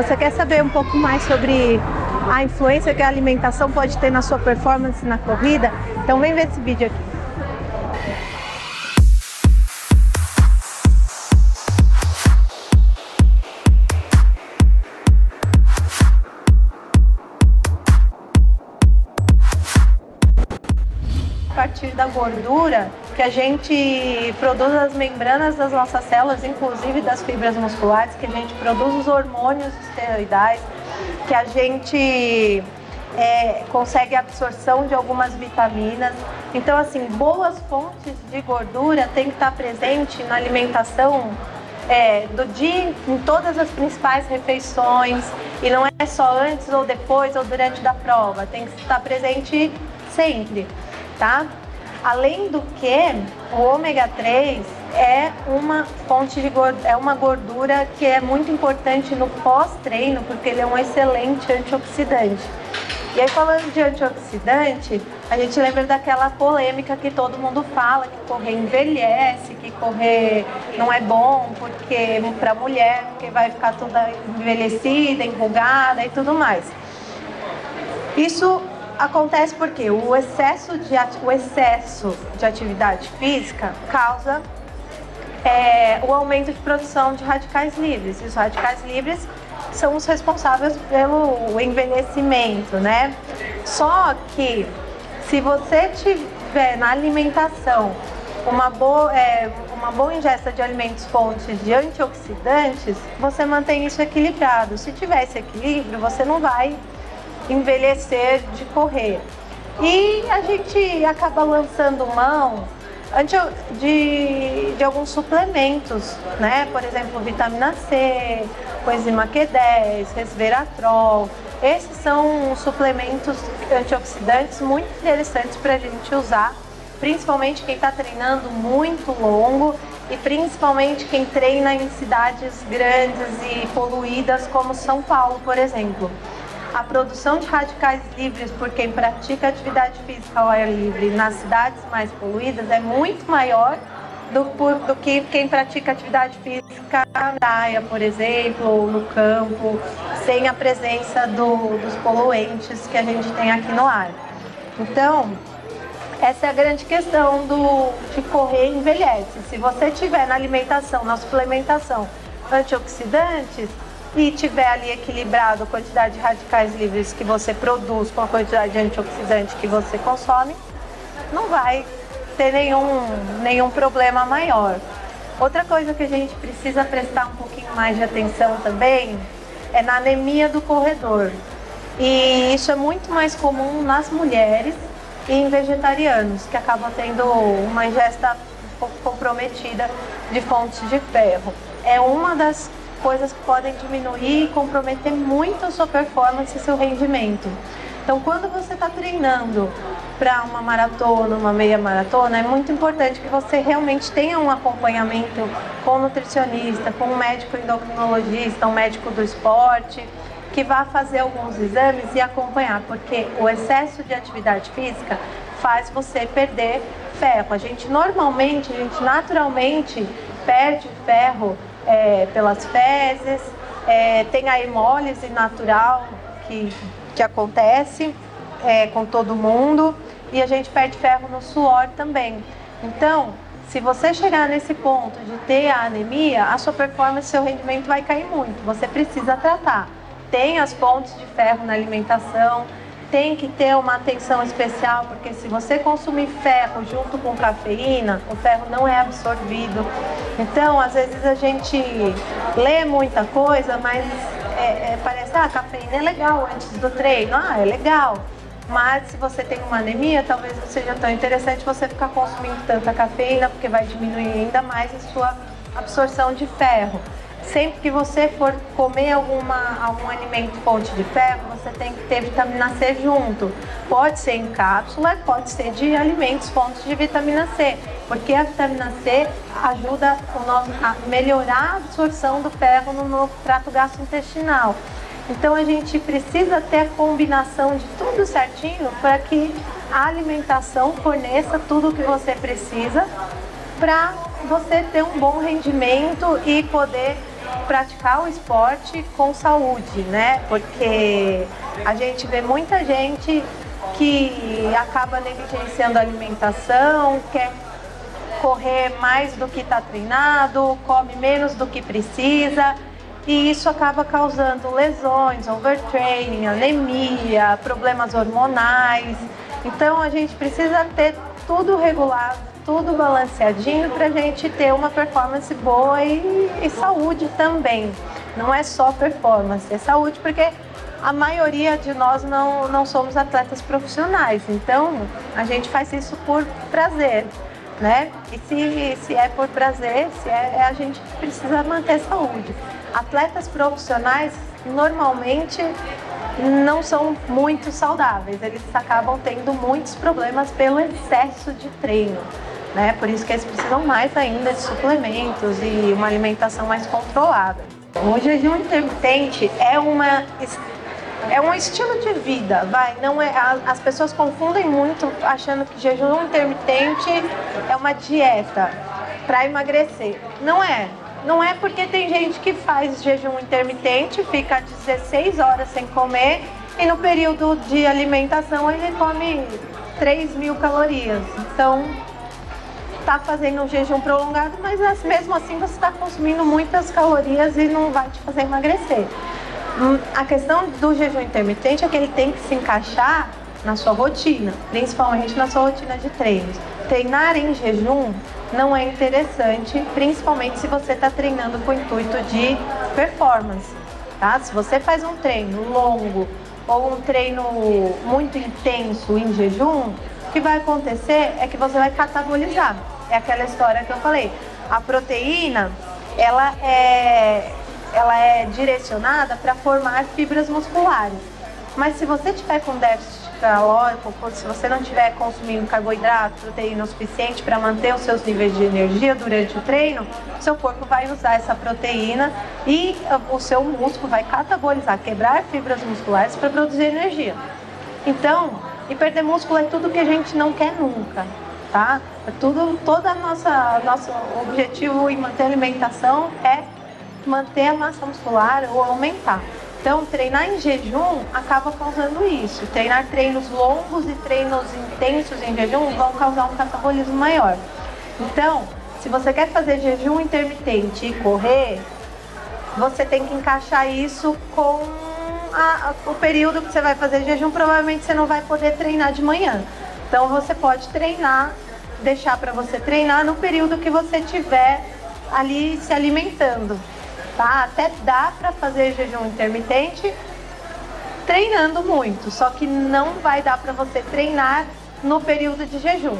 Você quer saber um pouco mais sobre a influência que a alimentação pode ter na sua performance na corrida? Então vem ver esse vídeo aqui. A partir da gordura que a gente produz as membranas das nossas células, inclusive das fibras musculares, que a gente produz os hormônios esteroidais, que a gente consegue a absorção de algumas vitaminas. Então, assim, boas fontes de gordura tem que estar presente na alimentação do dia, em todas as principais refeições, e não é só antes ou depois ou durante da prova, tem que estar presente sempre. Tá? Além do que, o ômega 3 é uma fonte de gordura, é uma gordura que é muito importante no pós-treino, porque ele é um excelente antioxidante. E aí, falando de antioxidante, a gente lembra daquela polêmica que todo mundo fala, que correr envelhece, que correr não é bom porque para mulher, porque vai ficar toda envelhecida, enrugada e tudo mais. Isso acontece porque o excesso de atividade física causa o aumento de produção de radicais livres. E os radicais livres são os responsáveis pelo envelhecimento, né? Só que se você tiver na alimentação uma boa ingesta de alimentos fontes de antioxidantes, você mantém isso equilibrado. Se tiver esse equilíbrio, você não vai envelhecer de correr. E a gente acaba lançando mão de alguns suplementos, né? Por exemplo, vitamina C, coenzima Q10, resveratrol. Esses são suplementos antioxidantes muito interessantes para a gente usar, principalmente quem está treinando muito longo e principalmente quem treina em cidades grandes e poluídas como São Paulo, por exemplo. A produção de radicais livres por quem pratica atividade física ao ar livre nas cidades mais poluídas é muito maior do que quem pratica atividade física na praia, por exemplo, ou no campo, sem a presença dos poluentes que a gente tem aqui no ar. Então, essa é a grande questão de correr envelhece. Se você tiver na alimentação, na suplementação, antioxidantes, e tiver ali equilibrado a quantidade de radicais livres que você produz com a quantidade de antioxidante que você consome, não vai ter nenhum problema maior. Outra coisa que a gente precisa prestar um pouquinho mais de atenção também é na anemia do corredor. E isso é muito mais comum nas mulheres e em vegetarianos, que acabam tendo uma ingesta um pouco comprometida de fontes de ferro. É uma das coisas que podem diminuir e comprometer muito a sua performance e seu rendimento. Então, quando você está treinando para uma maratona, uma meia maratona, é muito importante que você realmente tenha um acompanhamento com um nutricionista, com um médico endocrinologista, um médico do esporte, que vá fazer alguns exames e acompanhar, porque o excesso de atividade física faz você perder ferro. A gente naturalmente perde ferro pelas fezes, tem a hemólise natural que acontece com todo mundo, e a gente perde ferro no suor também. Então, se você chegar nesse ponto de ter a anemia, a sua performance, seu rendimento vai cair muito. Você precisa tratar. Tem as fontes de ferro na alimentação, tem que ter uma atenção especial, porque se você consumir ferro junto com cafeína, o ferro não é absorvido. Então, às vezes a gente lê muita coisa, mas parece, a cafeína é legal antes do treino. É legal. Mas se você tem uma anemia, talvez não seja tão interessante você ficar consumindo tanta cafeína, porque vai diminuir ainda mais a sua absorção de ferro. Sempre que você for comer algum alimento fonte de ferro, você tem que ter vitamina C junto. Pode ser em cápsula, pode ser de alimentos fontes de vitamina C, porque a vitamina C ajuda a melhorar a absorção do ferro no trato gastrointestinal. Então a gente precisa ter a combinação de tudo certinho para que a alimentação forneça tudo o que você precisa para você ter um bom rendimento e poder praticar o esporte com saúde, né? Porque a gente vê muita gente que acaba negligenciando a alimentação, quer correr mais do que está treinado, come menos do que precisa, e isso acaba causando lesões, overtraining, anemia, problemas hormonais. Então a gente precisa ter tudo regulado, tudo balanceadinho para a gente ter uma performance boa e saúde também. Não é só performance, é saúde, porque a maioria de nós não somos atletas profissionais, então a gente faz isso por prazer, né? E se é por prazer, a gente precisa manter saúde. Atletas profissionais normalmente não são muito saudáveis, eles acabam tendo muitos problemas pelo excesso de treino, né? Por isso que eles precisam mais ainda de suplementos e uma alimentação mais controlada. O jejum intermitente é um estilo de vida, não é? As pessoas confundem muito achando que jejum intermitente é uma dieta para emagrecer. Não é. Não é, porque tem gente que faz jejum intermitente, fica 16 horas sem comer e no período de alimentação ele come 3.000 calorias. Então, está fazendo um jejum prolongado, mas mesmo assim você está consumindo muitas calorias e não vai te fazer emagrecer. A questão do jejum intermitente é que ele tem que se encaixar na sua rotina, principalmente na sua rotina de treinos. Treinar em jejum não é interessante, principalmente se você está treinando com o intuito de performance, tá? Se você faz um treino longo ou um treino muito intenso em jejum, o que vai acontecer é que você vai catabolizar. É aquela história que eu falei. A proteína, ela é direcionada para formar fibras musculares. Mas se você tiver com déficit calórico, se você não estiver consumindo carboidrato, proteína o suficiente para manter os seus níveis de energia durante o treino, seu corpo vai usar essa proteína e o seu músculo vai catabolizar, quebrar fibras musculares para produzir energia. Então, e perder músculo é tudo que a gente não quer nunca, tá? Todo nosso objetivo em manter a alimentação é manter a massa muscular ou aumentar. Então, treinar em jejum acaba causando isso. Treinar treinos longos e treinos intensos em jejum vão causar um catabolismo maior. Então, se você quer fazer jejum intermitente e correr, você tem que encaixar isso com o período que você vai fazer jejum. Provavelmente você não vai poder treinar de manhã. Então, você pode treinar, deixar para você treinar no período que você estiver ali se alimentando. Tá? Até dá para fazer jejum intermitente treinando muito, só que não vai dar para você treinar no período de jejum.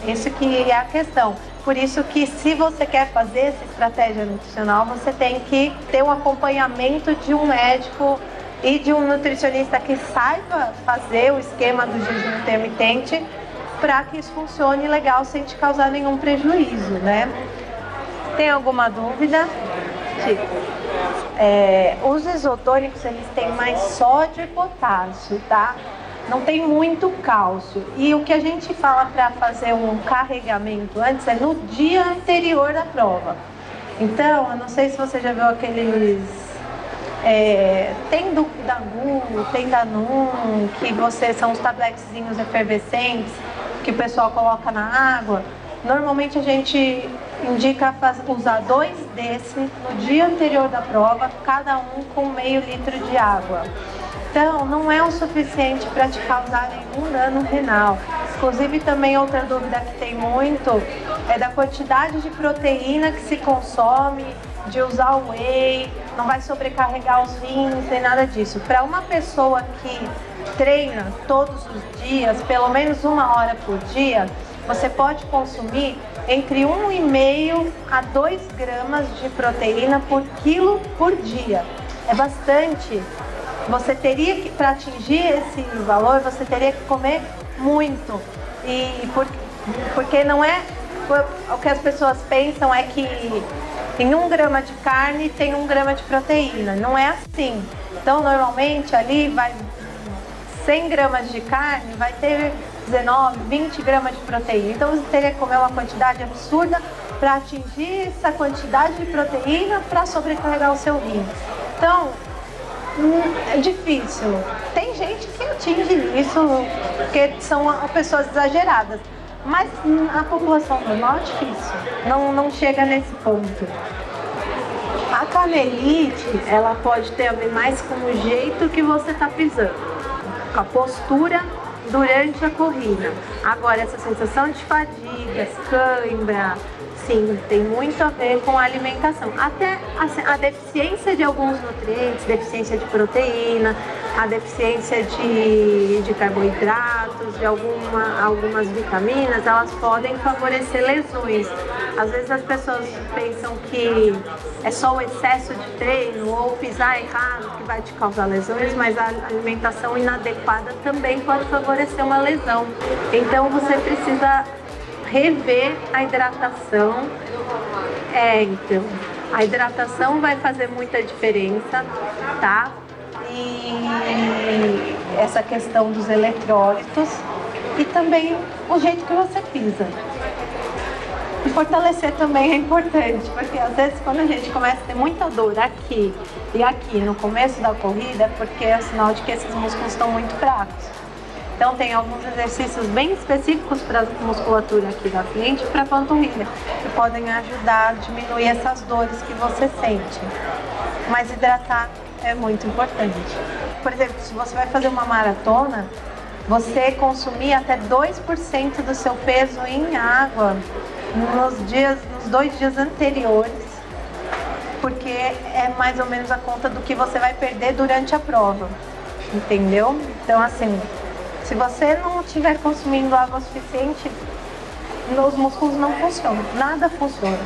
Isso que é a questão. Por isso que, se você quer fazer essa estratégia nutricional, você tem que ter um acompanhamento de um médico e de um nutricionista que saiba fazer o esquema do jejum intermitente para que isso funcione legal sem te causar nenhum prejuízo, né? Tem alguma dúvida? Os isotônicos, eles têm mais sódio e potássio, tá? Não tem muito cálcio. E o que a gente fala para fazer um carregamento antes é no dia anterior da prova. Então, eu não sei se você já viu aqueles... tem do Dagu, tem Danum, que são os tabletezinhos efervescentes que o pessoal coloca na água. Normalmente a gente indica usar 2 desses no dia anterior da prova, cada um com meio litro de água. Então, não é o suficiente para te causar nenhum dano renal. Inclusive, também outra dúvida que tem muito é da quantidade de proteína que se consome, de usar o whey, não vai sobrecarregar os rins, nem nada disso. Para uma pessoa que treina todos os dias, pelo menos 1 hora por dia, você pode consumir entre 1,5 a 2 gramas de proteína por quilo por dia. É bastante. Você teria que, para atingir esse valor, você teria que comer muito. Porque não é... O que as pessoas pensam é que em 1 grama de carne tem 1 grama de proteína. Não é assim. Então, normalmente, ali vai 100 gramas de carne, vai ter 19, 20 gramas de proteína. Então você teria que comer uma quantidade absurda para atingir essa quantidade de proteína para sobrecarregar o seu rim. Então, é difícil. Tem gente que atinge isso, porque são pessoas exageradas. Mas a população normal é difícil, não chega nesse ponto. A canelite, ela pode ter a ver mais com o jeito que você está pisando, com a postura durante a corrida. Agora, essa sensação de fadiga, cãibra, sim, tem muito a ver com a alimentação. Até a deficiência de alguns nutrientes, deficiência de proteína, a deficiência de carboidratos, de algumas vitaminas, elas podem favorecer lesões. Às vezes as pessoas pensam que é só o excesso de treino ou pisar errado que vai te causar lesões, mas a alimentação inadequada também pode favorecer uma lesão. Então você precisa rever a hidratação. Então, a hidratação vai fazer muita diferença, tá? E essa questão dos eletrólitos e também o jeito que você pisa. E fortalecer também é importante, porque às vezes quando a gente começa a ter muita dor aqui e aqui no começo da corrida, é porque é sinal de que esses músculos estão muito fracos. Então tem alguns exercícios bem específicos para a musculatura aqui da frente, para a panturrilha, que podem ajudar a diminuir essas dores que você sente. Mas hidratar é muito importante. Por exemplo, se você vai fazer uma maratona, você consumir até 2% do seu peso em água nos 2 dias anteriores, porque é mais ou menos a conta do que você vai perder durante a prova, entendeu? Então assim, se você não estiver consumindo água suficiente, os músculos não funcionam, nada funciona.